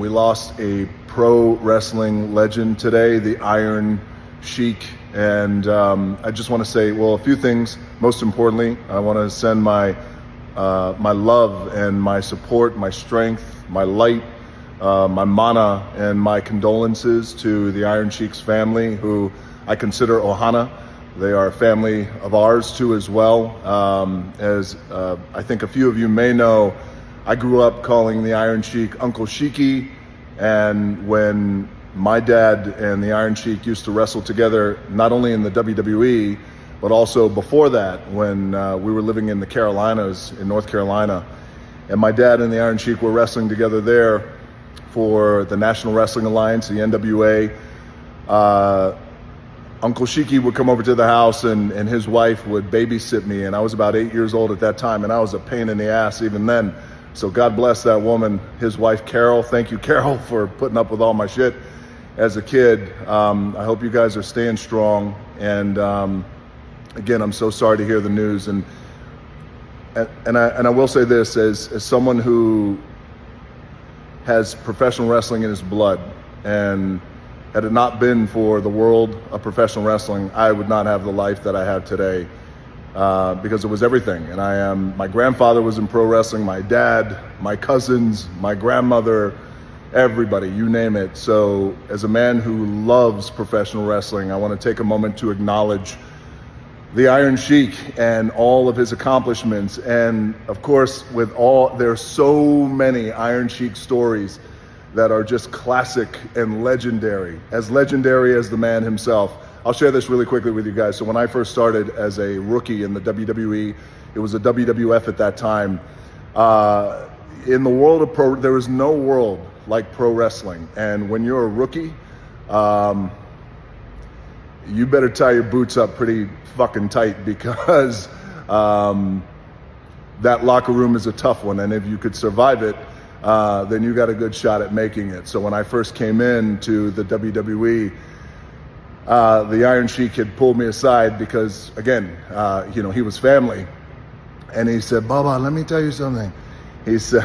We lost a pro wrestling legend today, the Iron Sheik. And I just want to say, well, a few things. Most importantly, I want to send my love and my support, my strength, my light, my mana, and my condolences to the Iron Sheik's family, who I consider Ohana. They are a family of ours too as well. As I think a few of you may know, I grew up calling the Iron Sheik Uncle Sheiky, and when my dad and the Iron Sheik used to wrestle together, not only in the WWE, but also before that when we were living in the Carolinas, in North Carolina. And my dad and the Iron Sheik were wrestling together there for the National Wrestling Alliance, the NWA. Uncle Sheiky would come over to the house and his wife would babysit me, and I was about 8 years old at that time, and I was a pain in the ass even then. So God bless that woman, his wife, Carol. Thank you, Carol, for putting up with all my shit as a kid. I hope you guys are staying strong. And again, I'm so sorry to hear the news. And I will say this, as someone who has professional wrestling in his blood, and had it not been for the world of professional wrestling, I would not have the life that I have today, because it was everything. And my grandfather was in pro wrestling, my dad, my cousins, my grandmother, everybody, you name it. So as a man who loves professional wrestling, I want to take a moment to acknowledge the Iron Sheik and all of his accomplishments. And of course, there are so many Iron Sheik stories that are just classic and legendary as the man himself. I'll share this really quickly with you guys. So when I first started as a rookie in the WWE, it was a WWF at that time. In the world of pro, there is no world like pro wrestling. And when you're a rookie, you better tie your boots up pretty fucking tight, because that locker room is a tough one. And if you could survive it, then you got a good shot at making it. So when I first came into the WWE, the Iron Sheik had pulled me aside because, again, he was family. And he said, "Baba, let me tell you something." He said,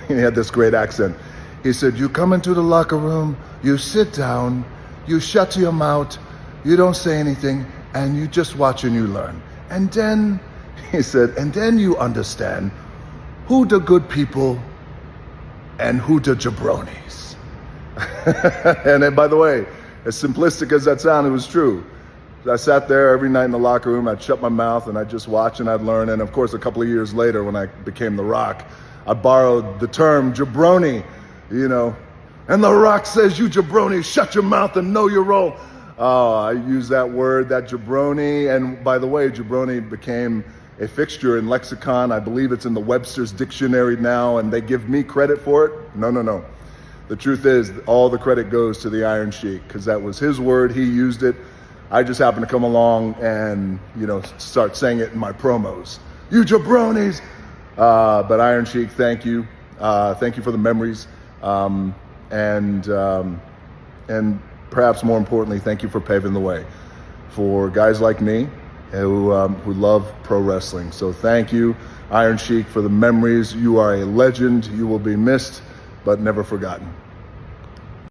he had this great accent. He said, "You come into the locker room, you sit down, you shut your mouth, you don't say anything, and you just watch and you learn. And then," he said, "and then you understand who the good people and who the jabronis." And then, by the way, as simplistic as that sounded, it was true. I sat there every night in the locker room, I'd shut my mouth and I'd just watch and I'd learn. And of course, a couple of years later, when I became The Rock, I borrowed the term jabroni, and The Rock says, "You jabroni, shut your mouth and know your role." Oh, I use that word, that jabroni. And by the way, jabroni became a fixture in lexicon. I believe it's in the Webster's dictionary now, and they give me credit for it. No. The truth is, all the credit goes to the Iron Sheik, because that was his word. He used it. I just happened to come along and, start saying it in my promos. "You jabronis!" But Iron Sheik, thank you. Thank you for the memories. And perhaps more importantly, thank you for paving the way for guys like me who love pro wrestling. So thank you, Iron Sheik, for the memories. You are a legend. You will be missed, but never forgotten.